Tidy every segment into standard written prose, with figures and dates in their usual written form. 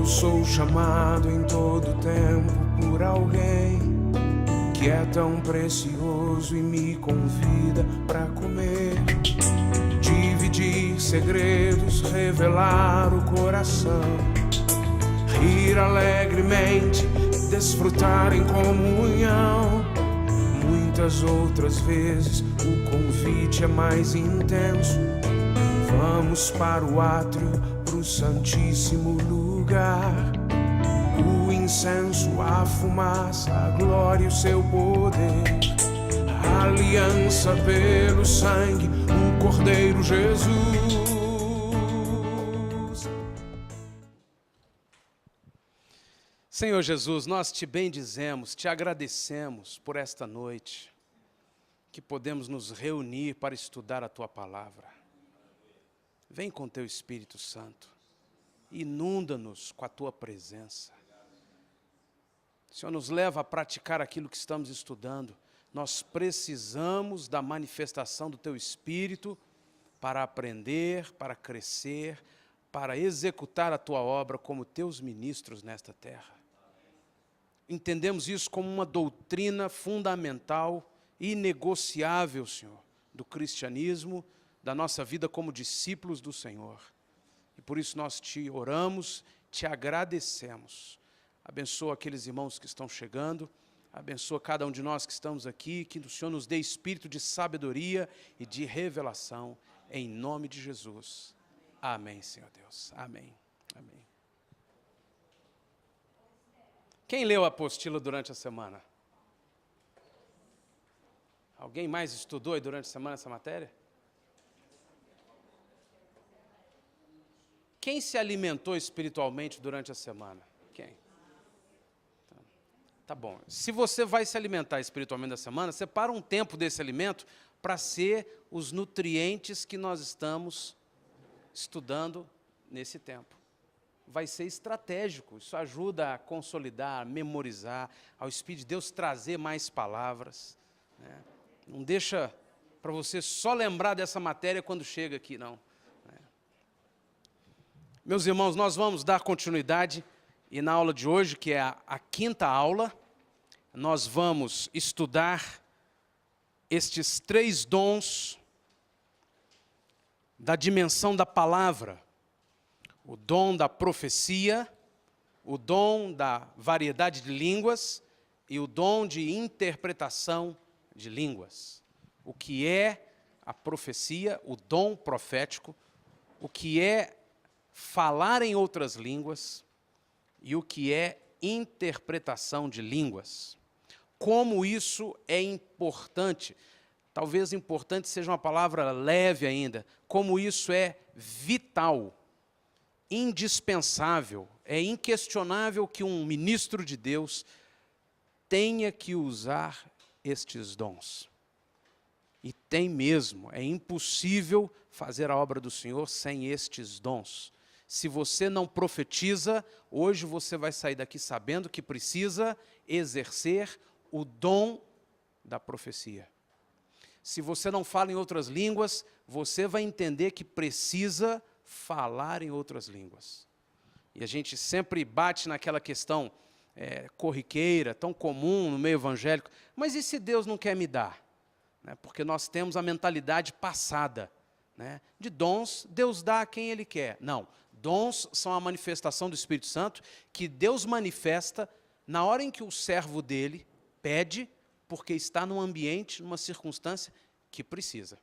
Eu sou chamado em todo tempo por alguém que é tão precioso e me convida para comer, dividir segredos, revelar o coração, rir alegremente, desfrutar em comunhão. Muitas outras vezes o convite é mais intenso. Vamos para o átrio, pro santíssimo lugar. O incenso, a fumaça, a glória e o seu poder. A aliança pelo sangue, o Cordeiro Jesus. Senhor Jesus, nós te bendizemos, te agradecemos por esta noite, que podemos nos reunir para estudar a Tua Palavra. Vem com Teu Espírito Santo, inunda-nos com a Tua presença. Senhor, nos leva a praticar aquilo que estamos estudando. Nós precisamos da manifestação do Teu Espírito para aprender, para crescer, para executar a Tua obra como Teus ministros nesta terra. Entendemos isso como uma doutrina fundamental, inegociável, Senhor, do cristianismo, da nossa vida como discípulos do Senhor. E por isso nós te oramos, te agradecemos. Abençoa aqueles irmãos que estão chegando, abençoa cada um de nós que estamos aqui, que o Senhor nos dê espírito de sabedoria e de revelação, em nome de Jesus. Amém, Senhor Deus. Amém. Amém. Quem leu a apostila durante a semana? Alguém mais estudou aí durante a semana essa matéria? Quem se alimentou espiritualmente durante a semana? Quem? Tá bom. Se você vai se alimentar espiritualmente da semana, separa um tempo desse alimento para ser os nutrientes que nós estamos estudando nesse tempo. Vai ser estratégico, isso ajuda a consolidar, a memorizar, ao Espírito de Deus trazer mais palavras, né? Não deixa para você só lembrar dessa matéria quando chega aqui, não. Meus irmãos, nós vamos dar continuidade e na aula de hoje, que é a quinta aula, nós vamos estudar estes 3 dons da dimensão da palavra. O dom da profecia, o dom da variedade de línguas e o dom de interpretação de línguas. O que é a profecia, o dom profético, o que é falar em outras línguas e o que é interpretação de línguas. Como isso é importante, talvez importante seja uma palavra leve ainda, como isso é vital, indispensável, é inquestionável que um ministro de Deus tenha que usar estes dons. E tem mesmo, é impossível fazer a obra do Senhor sem estes dons. Se você não profetiza, hoje você vai sair daqui sabendo que precisa exercer o dom da profecia. Se você não fala em outras línguas, você vai entender que precisa falar em outras línguas. E a gente sempre bate naquela questão corriqueira, tão comum no meio evangélico, mas e se Deus não quer me dar? Porque nós temos a mentalidade passada, de dons, Deus dá a quem Ele quer. Não, dons são a manifestação do Espírito Santo, que Deus manifesta na hora em que o servo dele pede, porque está num ambiente, numa circunstância que precisa.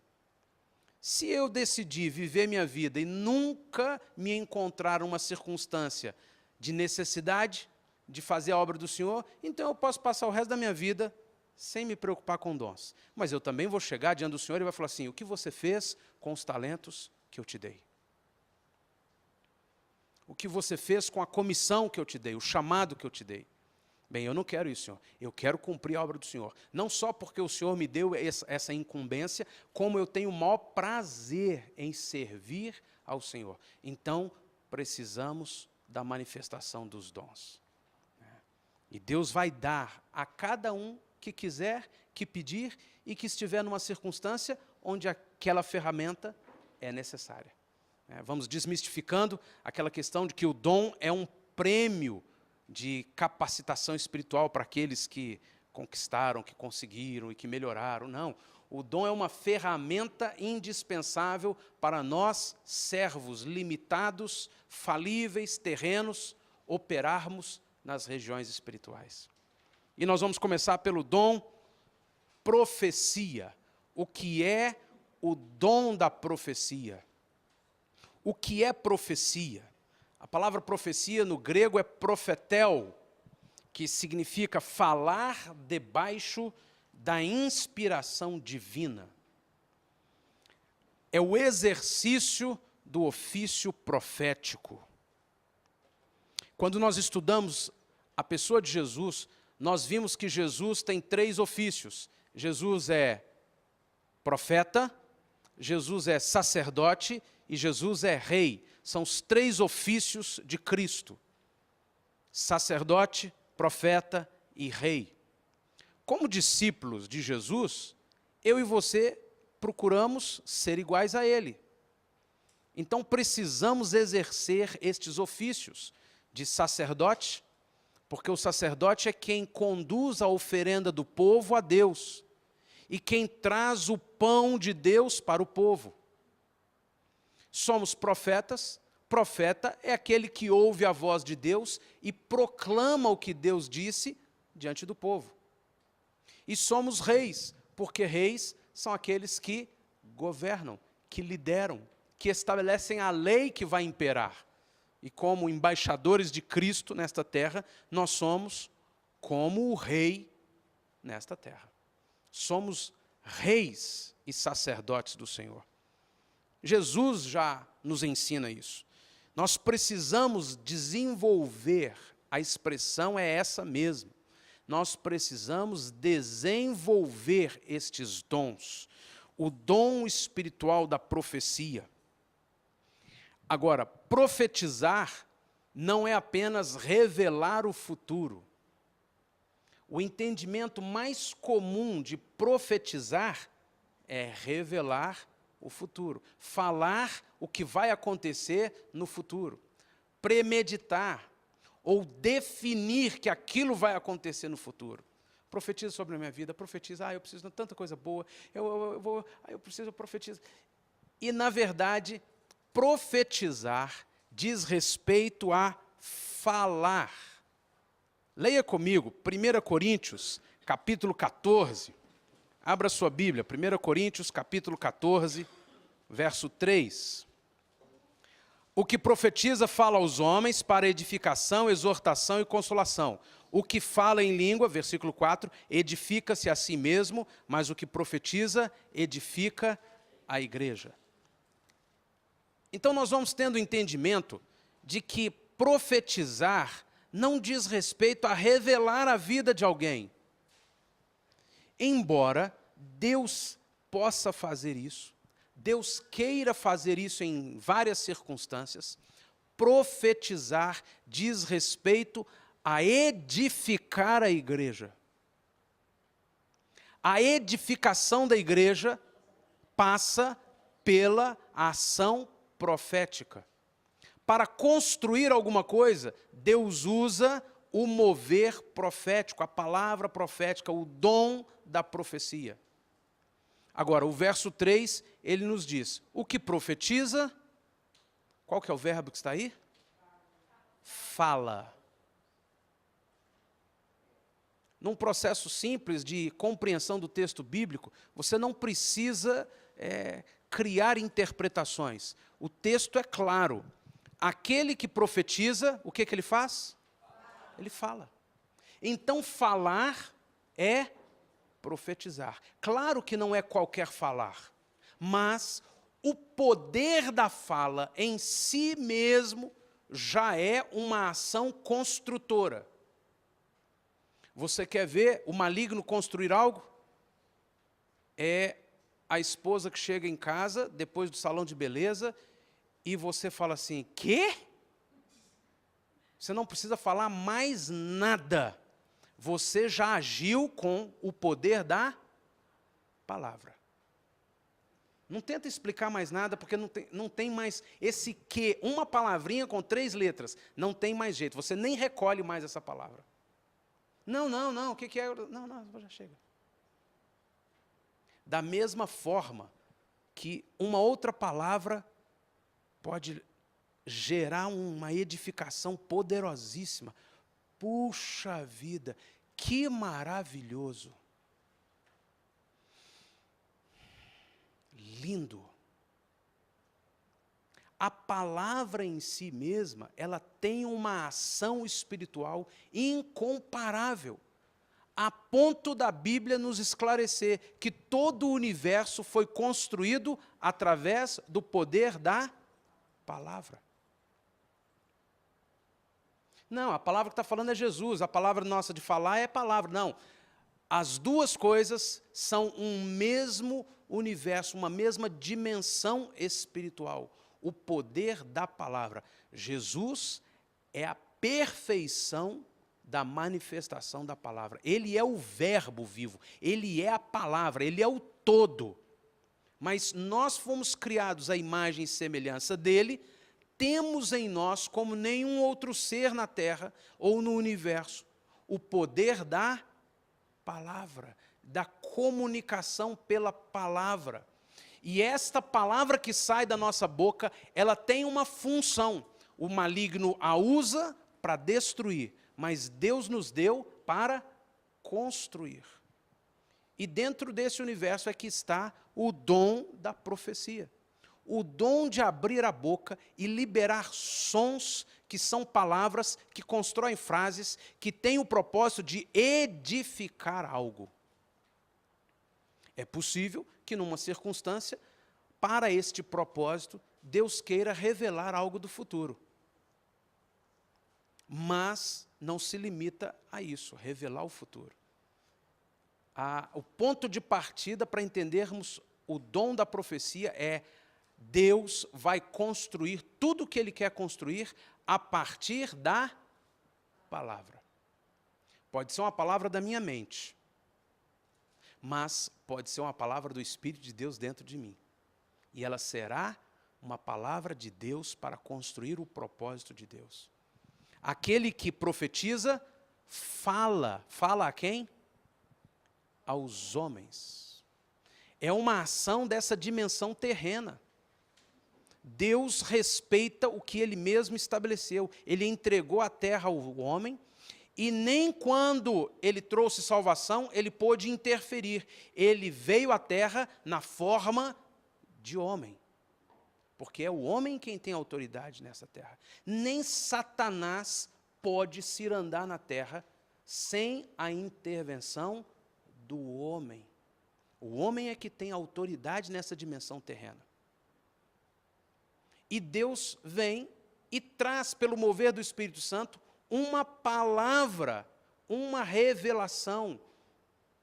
Se eu decidir viver minha vida e nunca me encontrar uma circunstância de necessidade de fazer a obra do Senhor, então eu posso passar o resto da minha vida sem me preocupar com dons. Mas eu também vou chegar diante do Senhor e vai falar assim, o que você fez com os talentos que eu te dei? O que você fez com a comissão que eu te dei, o chamado que eu te dei? Bem, eu não quero isso, Senhor. Eu quero cumprir a obra do Senhor. Não só porque o Senhor me deu essa incumbência, como eu tenho o maior prazer em servir ao Senhor. Então, precisamos da manifestação dos dons. E Deus vai dar a cada um que quiser, que pedir e que estiver numa circunstância onde aquela ferramenta é necessária. Vamos desmistificando aquela questão de que o dom é um prêmio de capacitação espiritual para aqueles que conquistaram, que conseguiram e que melhoraram. Não. O dom é uma ferramenta indispensável para nós, servos limitados, falíveis, terrenos, operarmos nas regiões espirituais. E nós vamos começar pelo dom profecia. O que é o dom da profecia? O que é profecia? A palavra profecia no grego é profetel, que significa falar debaixo da inspiração divina. É o exercício do ofício profético. Quando nós estudamos a pessoa de Jesus, nós vimos que Jesus tem 3 ofícios. Jesus é profeta, Jesus é sacerdote e Jesus é rei. São os 3 ofícios de Cristo: sacerdote, profeta e rei. Como discípulos de Jesus, eu e você procuramos ser iguais a Ele. Então precisamos exercer estes ofícios de sacerdote, porque o sacerdote é quem conduz a oferenda do povo a Deus e quem traz o pão de Deus para o povo. Somos profetas. Profeta é aquele que ouve a voz de Deus e proclama o que Deus disse diante do povo. E somos reis, porque reis são aqueles que governam, que lideram, que estabelecem a lei que vai imperar. E como embaixadores de Cristo nesta terra, nós somos como o rei nesta terra. Somos reis e sacerdotes do Senhor. Jesus já nos ensina isso. Nós precisamos desenvolver, a expressão é essa mesmo, nós precisamos desenvolver estes dons, o dom espiritual da profecia. Agora, profetizar não é apenas revelar o futuro. O entendimento mais comum de profetizar é revelar o futuro, falar o que vai acontecer no futuro, premeditar ou definir que aquilo vai acontecer no futuro. Profetiza sobre a minha vida, profetiza, eu preciso de tanta coisa boa, eu preciso profetizar. E, na verdade, profetizar diz respeito a falar. Leia comigo, 1 Coríntios, capítulo 14. Abra sua Bíblia, 1 Coríntios, capítulo 14, verso 3. O que profetiza fala aos homens para edificação, exortação e consolação. O que fala em língua, versículo 4, edifica-se a si mesmo, mas o que profetiza edifica a igreja. Então nós vamos tendo entendimento de que profetizar não diz respeito a revelar a vida de alguém. Embora Deus possa fazer isso, Deus queira fazer isso em várias circunstâncias, profetizar diz respeito a edificar a igreja. A edificação da igreja passa pela ação profética. Para construir alguma coisa, Deus usa o mover profético, a palavra profética, o dom da profecia. Agora, o verso 3, ele nos diz, o que profetiza, qual que é o verbo que está aí? Fala. Num processo simples de compreensão do texto bíblico, você não precisa criar interpretações. O texto é claro. Aquele que profetiza, o que ele faz? Ele fala. Então, falar é profetizar. Claro que não é qualquer falar, mas o poder da fala em si mesmo já é uma ação construtora. Você quer ver o maligno construir algo? É a esposa que chega em casa, depois do salão de beleza, e você fala assim, quê? Você não precisa falar mais nada. Você já agiu com o poder da palavra. Não tenta explicar mais nada, porque não tem mais esse que, uma palavrinha com 3 letras, não tem mais jeito, você nem recolhe mais essa palavra. Não, o que é? Não, já chega. Da mesma forma que uma outra palavra pode gerar uma edificação poderosíssima. Puxa vida, que maravilhoso. Lindo. A palavra em si mesma, ela tem uma ação espiritual incomparável, a ponto da Bíblia nos esclarecer que todo o universo foi construído através do poder da palavra. Não, a palavra que está falando é Jesus, a palavra nossa de falar é palavra. Não, as duas coisas são um mesmo universo, uma mesma dimensão espiritual. O poder da palavra. Jesus é a perfeição da manifestação da palavra. Ele é o verbo vivo, ele é a palavra, ele é o todo. Mas nós fomos criados à imagem e semelhança dele, temos em nós, como nenhum outro ser na terra ou no universo, o poder da palavra, da comunicação pela palavra. E esta palavra que sai da nossa boca, ela tem uma função. O maligno a usa para destruir, mas Deus nos deu para construir. E dentro desse universo é que está o dom da profecia. O dom de abrir a boca e liberar sons que são palavras, que constroem frases, que têm o propósito de edificar algo. É possível que, numa circunstância, para este propósito, Deus queira revelar algo do futuro. Mas não se limita a isso, revelar o futuro. O ponto de partida para entendermos o dom da profecia é Deus vai construir tudo o que Ele quer construir a partir da palavra. Pode ser uma palavra da minha mente, mas pode ser uma palavra do Espírito de Deus dentro de mim. E ela será uma palavra de Deus para construir o propósito de Deus. Aquele que profetiza, fala a quem? Aos homens. É uma ação dessa dimensão terrena. Deus respeita o que Ele mesmo estabeleceu. Ele entregou a terra ao homem, e nem quando Ele trouxe salvação, Ele pôde interferir. Ele veio à terra na forma de homem, porque é o homem quem tem autoridade nessa terra. Nem Satanás pode cirandar na terra sem a intervenção do homem. O homem é que tem autoridade nessa dimensão terrena. E Deus vem e traz, pelo mover do Espírito Santo, uma palavra, uma revelação,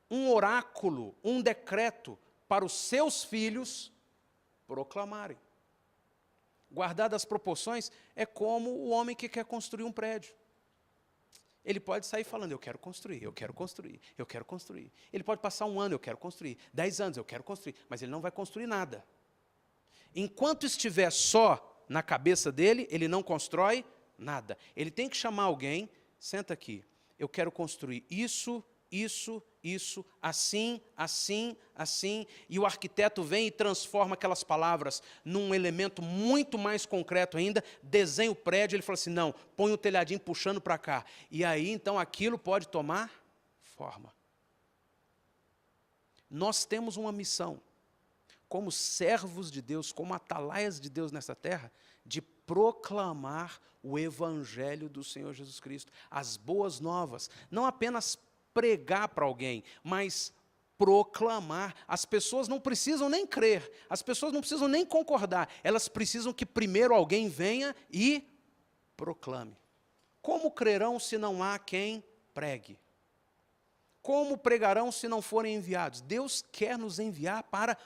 um oráculo, um decreto para os seus filhos proclamarem. Guardadas as proporções, é como o homem que quer construir um prédio. Ele pode sair falando, eu quero construir, eu quero construir, eu quero construir. Ele pode passar 1 ano, eu quero construir, 10 anos, eu quero construir, mas ele não vai construir nada. Enquanto estiver só na cabeça dele, ele não constrói nada. Ele tem que chamar alguém, senta aqui, eu quero construir isso, assim, e o arquiteto vem e transforma aquelas palavras num elemento muito mais concreto ainda, desenha o prédio, ele fala assim, não, põe o telhadinho puxando para cá, e aí então aquilo pode tomar forma. Nós temos uma missão, como servos de Deus, como atalaias de Deus nessa terra, de proclamar o Evangelho do Senhor Jesus Cristo, as boas novas, não apenas pregar para alguém, mas proclamar. As pessoas não precisam nem crer, as pessoas não precisam nem concordar, elas precisam que primeiro alguém venha e proclame. Como crerão se não há quem pregue? Como pregarão se não forem enviados? Deus quer nos enviar para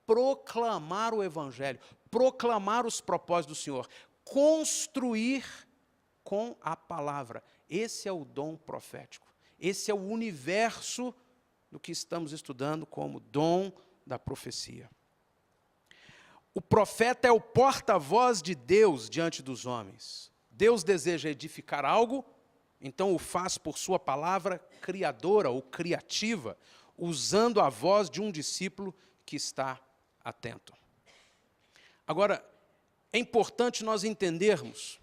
proclamar o Evangelho, proclamar os propósitos do Senhor, construir com a palavra. Esse é o dom profético. Esse é o universo do que estamos estudando como dom da profecia. O profeta é o porta-voz de Deus diante dos homens. Deus deseja edificar algo, então o faz por sua palavra criadora ou criativa, usando a voz de um discípulo que está atento. Agora, é importante nós entendermos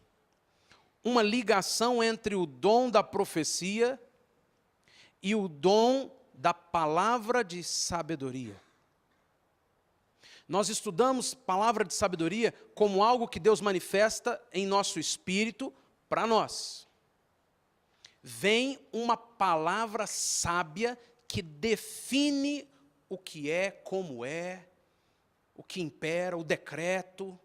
uma ligação entre o dom da profecia e o dom da palavra de sabedoria. Nós estudamos palavra de sabedoria como algo que Deus manifesta em nosso espírito para nós. Vem uma palavra sábia que define o que é, como é, o que impera, o decreto.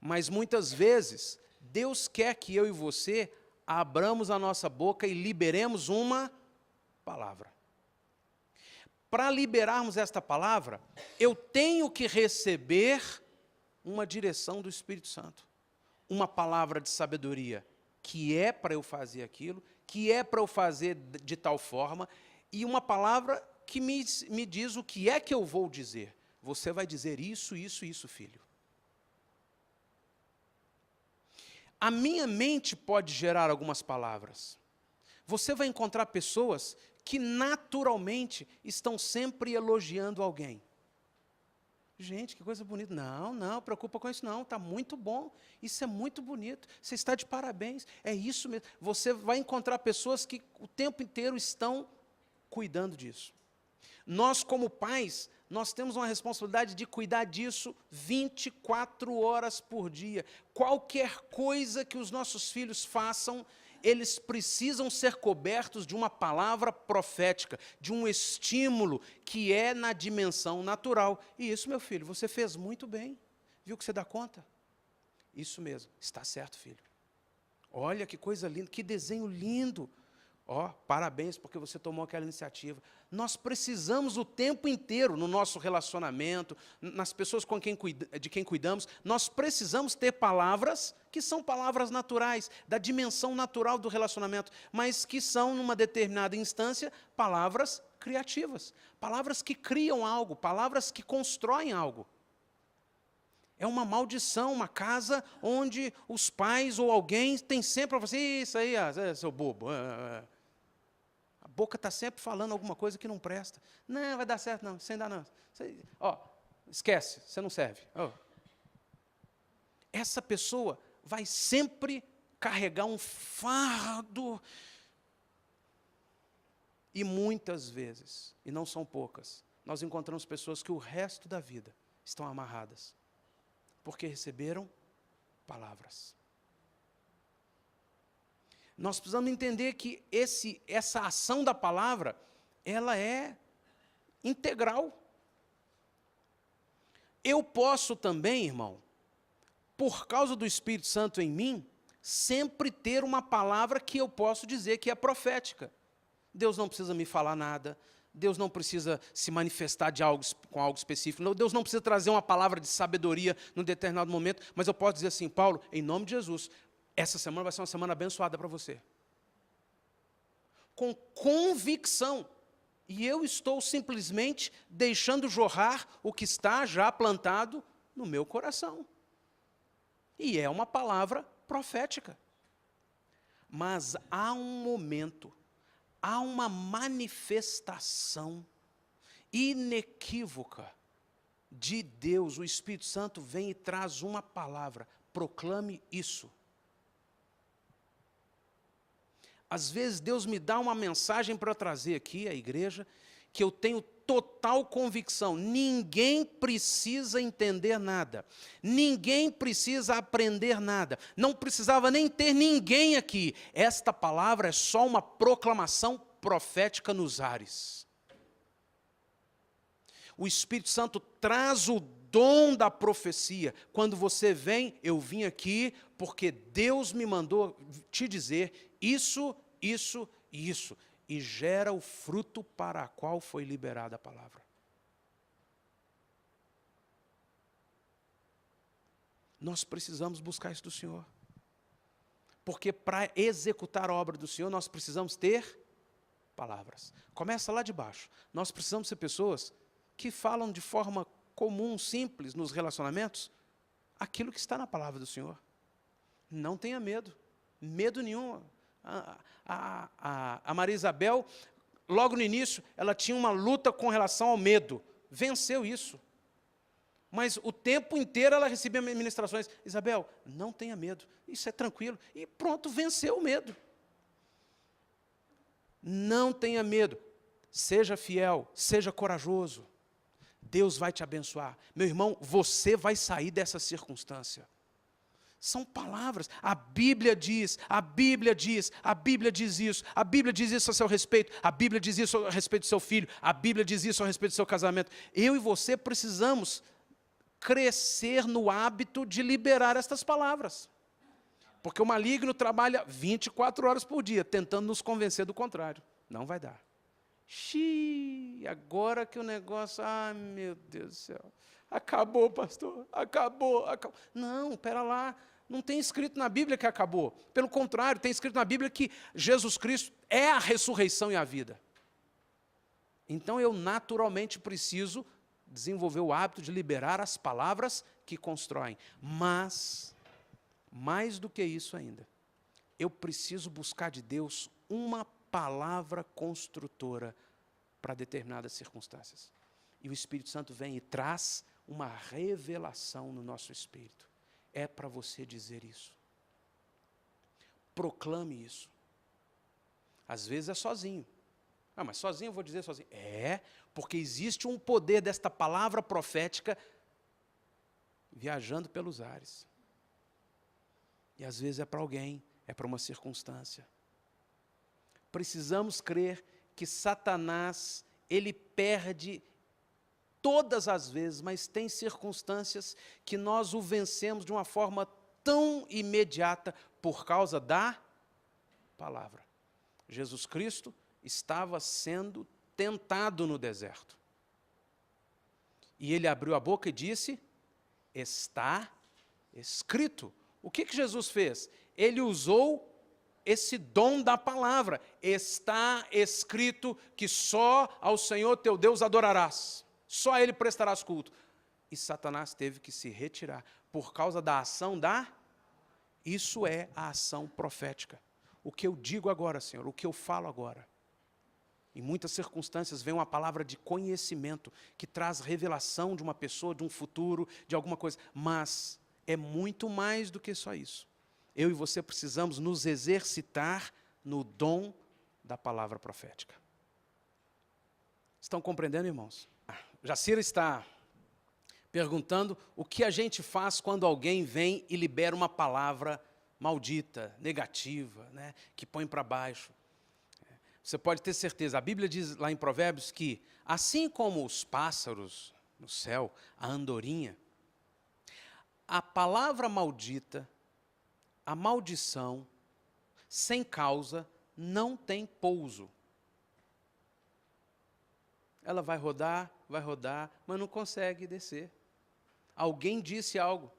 Mas muitas vezes, Deus quer que eu e você abramos a nossa boca e liberemos uma palavra. Para liberarmos esta palavra, eu tenho que receber uma direção do Espírito Santo. Uma palavra de sabedoria, que é para eu fazer aquilo, que é para eu fazer de tal forma, e uma palavra que me diz o que é que eu vou dizer. Você vai dizer isso, isso, isso, filho. A minha mente pode gerar algumas palavras. Você vai encontrar pessoas que naturalmente estão sempre elogiando alguém. Gente, que coisa bonita. Não, preocupa com isso não, está muito bom. Isso é muito bonito, você está de parabéns. É isso mesmo. Você vai encontrar pessoas que o tempo inteiro estão cuidando disso. Nós, como pais, nós temos uma responsabilidade de cuidar disso 24 horas por dia. Qualquer coisa que os nossos filhos façam, eles precisam ser cobertos de uma palavra profética, de um estímulo que é na dimensão natural. E isso, meu filho, você fez muito bem. Viu que você dá conta? Isso mesmo, está certo, filho. Olha que coisa linda, que desenho lindo. Ó, parabéns porque você tomou aquela iniciativa. Nós precisamos o tempo inteiro, no nosso relacionamento, nas pessoas de quem cuidamos, nós precisamos ter palavras que são palavras naturais, da dimensão natural do relacionamento, mas que são, numa determinada instância, palavras criativas, palavras que criam algo, palavras que constroem algo. É uma maldição, uma casa onde os pais ou alguém tem sempre para você, isso aí, seu bobo. A boca está sempre falando alguma coisa que não presta. Não, vai dar certo não, sem dar não. Esquece, você não serve. Essa pessoa vai sempre carregar um fardo. E muitas vezes, e não são poucas, nós encontramos pessoas que o resto da vida estão amarradas. Porque receberam palavras. Nós precisamos entender que essa ação da palavra, ela é integral. Eu posso também, irmão, por causa do Espírito Santo em mim, sempre ter uma palavra que eu posso dizer que é profética. Deus não precisa me falar nada. Deus não precisa se manifestar com algo específico. Deus não precisa trazer uma palavra de sabedoria num determinado momento. Mas eu posso dizer assim, Paulo, em nome de Jesus, essa semana vai ser uma semana abençoada para você. Com convicção. E eu estou simplesmente deixando jorrar o que está já plantado no meu coração. E é uma palavra profética. Mas há um momento, há uma manifestação inequívoca de Deus. O Espírito Santo vem e traz uma palavra. Proclame isso. Às vezes Deus me dá uma mensagem para trazer aqui à igreja, que eu tenho total convicção. Ninguém precisa entender nada. Ninguém precisa aprender nada. Não precisava nem ter ninguém aqui. Esta palavra é só uma proclamação profética nos ares. O Espírito Santo traz o dom da profecia. Quando você vem, eu vim aqui porque Deus me mandou te dizer isso, isso e isso. E gera o fruto para a qual foi liberada a palavra. Nós precisamos buscar isso do Senhor. Porque para executar a obra do Senhor, nós precisamos ter palavras. Começa lá de baixo. Nós precisamos ser pessoas que falam de forma comum, simples, nos relacionamentos, aquilo que está na palavra do Senhor. Não tenha medo, medo nenhum. A Maria Isabel, logo no início, ela tinha uma luta com relação ao medo. Venceu isso. Mas o tempo inteiro ela recebia ministrações. Isabel, não tenha medo, isso é tranquilo. E pronto, venceu o medo. Não tenha medo, seja fiel, seja corajoso. Deus vai te abençoar. Meu irmão, você vai sair dessa circunstância. São palavras. A Bíblia diz, a Bíblia diz, a Bíblia diz isso, a Bíblia diz isso a seu respeito, a Bíblia diz isso a respeito do seu filho, a Bíblia diz isso a respeito do seu casamento. Eu e você precisamos crescer no hábito de liberar estas palavras. Porque o maligno trabalha 24 horas por dia, tentando nos convencer do contrário. Não vai dar. Xiii, agora que o negócio, ai meu Deus do céu, acabou, pastor, acabou. Não, pera lá, não tem escrito na Bíblia que acabou. Pelo contrário, tem escrito na Bíblia que Jesus Cristo é a ressurreição e a vida. Então eu naturalmente preciso desenvolver o hábito de liberar as palavras que constroem. Mas, mais do que isso ainda, eu preciso buscar de Deus uma palavra construtora para determinadas circunstâncias. E o Espírito Santo vem e traz uma revelação no nosso espírito. É para você dizer isso. Proclame isso. Às vezes é sozinho. Ah, mas sozinho eu vou dizer sozinho. É, porque existe um poder desta palavra profética viajando pelos ares. E às vezes é para alguém, é para uma circunstância. Precisamos crer que Satanás, ele perde todas as vezes, mas tem circunstâncias que nós o vencemos de uma forma tão imediata por causa da palavra. Jesus Cristo estava sendo tentado no deserto. E ele abriu a boca e disse, está escrito. O que Jesus fez? Ele usou esse dom da palavra. Está escrito que só ao Senhor teu Deus adorarás. Só a Ele prestarás culto. E Satanás teve que se retirar por causa da ação da... Isso é a ação profética. O que eu digo agora, Senhor, o que eu falo agora. Em muitas circunstâncias vem uma palavra de conhecimento que traz revelação de uma pessoa, de um futuro, de alguma coisa. Mas é muito mais do que só isso. Eu e você precisamos nos exercitar no dom da palavra profética. Estão compreendendo, irmãos? Jacira está perguntando o que a gente faz quando alguém vem e libera uma palavra maldita, negativa, né, que põe para baixo. Você pode ter certeza, a Bíblia diz lá em Provérbios que, assim como os pássaros no céu, a andorinha, a palavra maldita, a maldição, sem causa, não tem pouso. Ela vai rodar, mas não consegue descer. Alguém disse algo.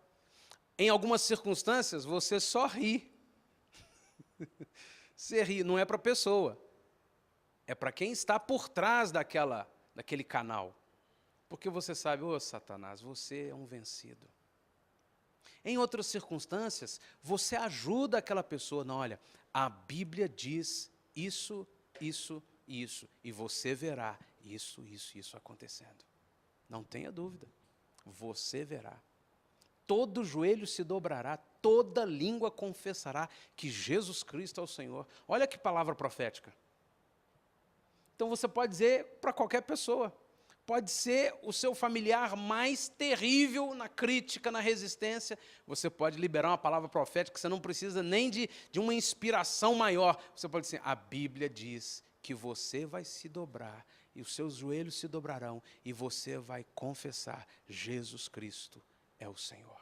Em algumas circunstâncias, você só ri. Você ri, não é para a pessoa. É para quem está por trás daquele canal. Porque você sabe, ô Satanás, você é um vencido. Em outras circunstâncias, você ajuda aquela pessoa. Não, olha, a Bíblia diz isso, isso e isso. E você verá isso, isso, isso acontecendo. Não tenha dúvida. Você verá. Todo joelho se dobrará, toda língua confessará que Jesus Cristo é o Senhor. Olha que palavra profética. Então você pode dizer para qualquer pessoa. Pode ser o seu familiar mais terrível na crítica, na resistência. Você pode liberar uma palavra profética, você não precisa nem de uma inspiração maior. Você pode dizer, a Bíblia diz que você vai se dobrar, e os seus joelhos se dobrarão, e você vai confessar, Jesus Cristo é o Senhor.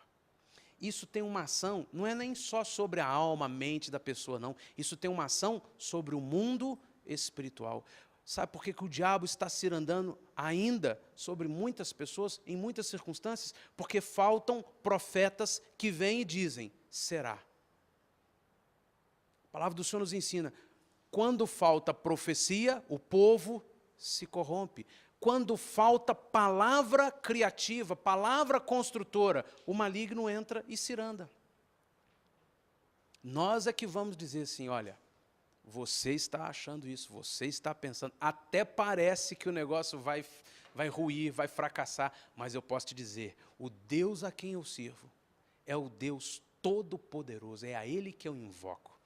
Isso tem uma ação, não é nem só sobre a alma, a mente da pessoa, não. Isso tem uma ação sobre o mundo espiritual. Sabe por que o diabo está cirandando ainda sobre muitas pessoas, em muitas circunstâncias? Porque faltam profetas que vêm e dizem, será. A palavra do Senhor nos ensina, quando falta profecia, o povo se corrompe. quando falta palavra criativa, palavra construtora, o maligno entra e ciranda. Nós é que vamos dizer assim, olha, você está achando isso, você está pensando, até parece que o negócio vai ruir, vai fracassar, mas eu posso te dizer, o Deus a quem eu sirvo é o Deus Todo-Poderoso, é a Ele que eu invoco.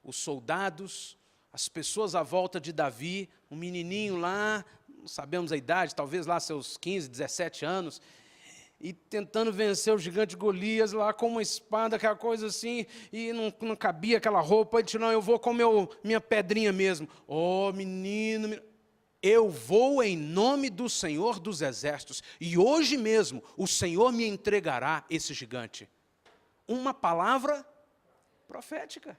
Os soldados, as pessoas à volta de Davi, um menininho lá, não sabemos a idade, talvez lá seus 15, 17 anos, e tentando vencer o gigante Golias lá com uma espada, aquela coisa assim, e não cabia aquela roupa, ele disse, não, eu vou com minha pedrinha mesmo. Oh, menino, eu vou em nome do Senhor dos Exércitos, e hoje mesmo o Senhor me entregará esse gigante. Uma palavra profética.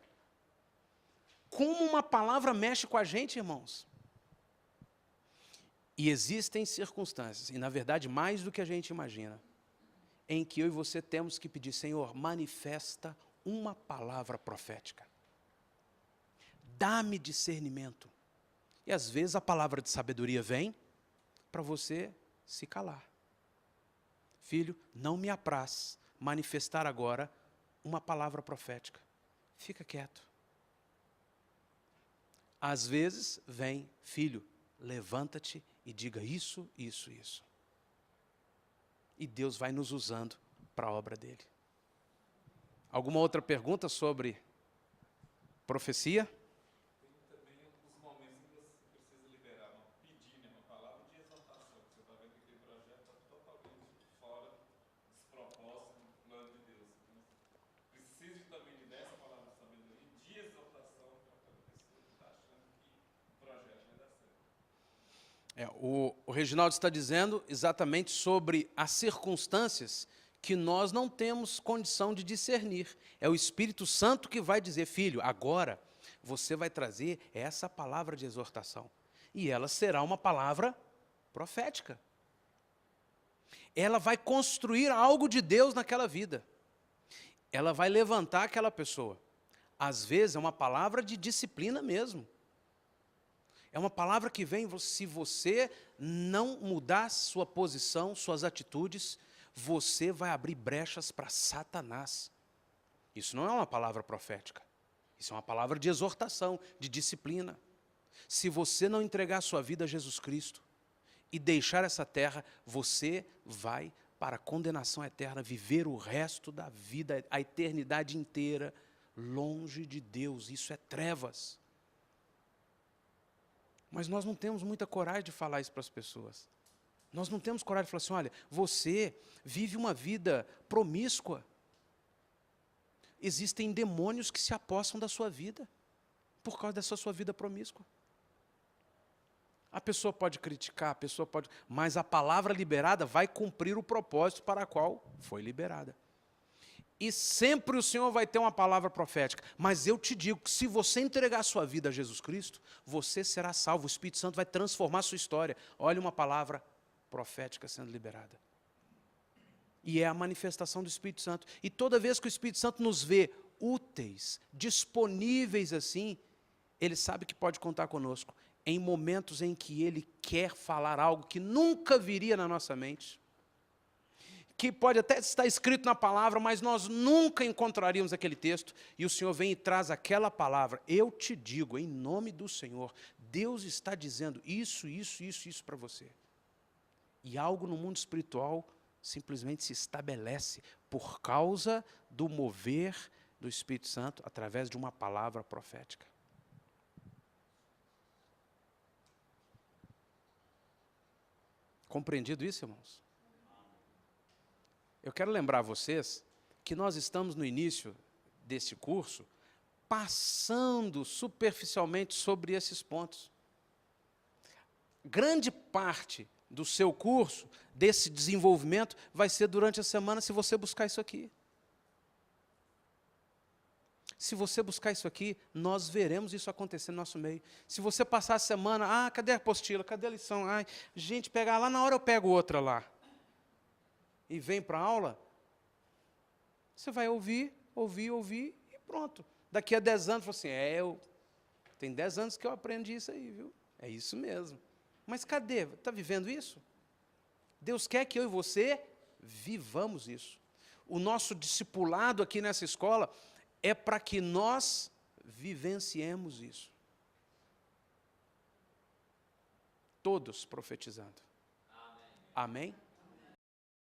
Como uma palavra mexe com a gente, irmãos? E existem circunstâncias, e na verdade mais do que a gente imagina, em que eu e você temos que pedir, Senhor, manifesta uma palavra profética. Dá-me discernimento. E às vezes a palavra de sabedoria vem para você se calar. Filho, não me apraz manifestar agora uma palavra profética. Fica quieto. Às vezes vem, filho, levanta-te e diga isso, isso, isso. E Deus vai nos usando para a obra dele. Alguma outra pergunta sobre profecia? Tem também os momentos em que você precisa liberar, pedir, uma palavra de exaltação. Você está vendo que aquele projeto está totalmente fora dos propósitos do plano de Deus. Então, precisa também dessa palavra de sabedoria, de exaltação para aquela pessoa que está achando que o projeto vai dar certo. O Reginaldo está dizendo exatamente sobre as circunstâncias que nós não temos condição de discernir. É o Espírito Santo que vai dizer, filho, agora você vai trazer essa palavra de exortação. E ela será uma palavra profética. Ela vai construir algo de Deus naquela vida. Ela vai levantar aquela pessoa. Às vezes é uma palavra de disciplina mesmo. É uma palavra que vem, se você não mudar sua posição, suas atitudes, você vai abrir brechas para Satanás. Isso não é uma palavra profética. Isso é uma palavra de exortação, de disciplina. Se você não entregar sua vida a Jesus Cristo e deixar essa terra, você vai para a condenação eterna, viver o resto da vida, a eternidade inteira, longe de Deus. Isso é trevas. Mas nós não temos muita coragem de falar isso para as pessoas. Nós não temos coragem de falar assim, olha, você vive uma vida promíscua. Existem demônios que se apossam da sua vida, por causa dessa sua vida promíscua. A pessoa pode criticar, mas a palavra liberada vai cumprir o propósito para o qual foi liberada. E sempre o Senhor vai ter uma palavra profética. Mas eu te digo que se você entregar a sua vida a Jesus Cristo, você será salvo. O Espírito Santo vai transformar a sua história. Olha uma palavra profética sendo liberada. E é a manifestação do Espírito Santo. E toda vez que o Espírito Santo nos vê úteis, disponíveis assim, ele sabe que pode contar conosco. Em momentos em que ele quer falar algo que nunca viria na nossa mente. Que pode até estar escrito na palavra, mas nós nunca encontraríamos aquele texto, e o Senhor vem e traz aquela palavra. Eu te digo, em nome do Senhor, Deus está dizendo isso para você. E algo no mundo espiritual simplesmente se estabelece por causa do mover do Espírito Santo através de uma palavra profética. Compreendido isso, irmãos? Eu quero lembrar vocês que nós estamos no início desse curso passando superficialmente sobre esses pontos. Grande parte do seu curso, desse desenvolvimento, vai ser durante a semana se você buscar isso aqui. Se você buscar isso aqui, nós veremos isso acontecer no nosso meio. Se você passar a semana, cadê a apostila, cadê a lição? Gente, pegar lá, na hora eu pego outra lá. E vem para a aula, você vai ouvir e pronto. Daqui a 10 anos, fala assim, tem 10 anos que eu aprendi isso aí, viu? É isso mesmo. Mas cadê? Está vivendo isso? Deus quer que eu e você vivamos isso. O nosso discipulado aqui nessa escola é para que nós vivenciemos isso. Todos profetizando. Amém?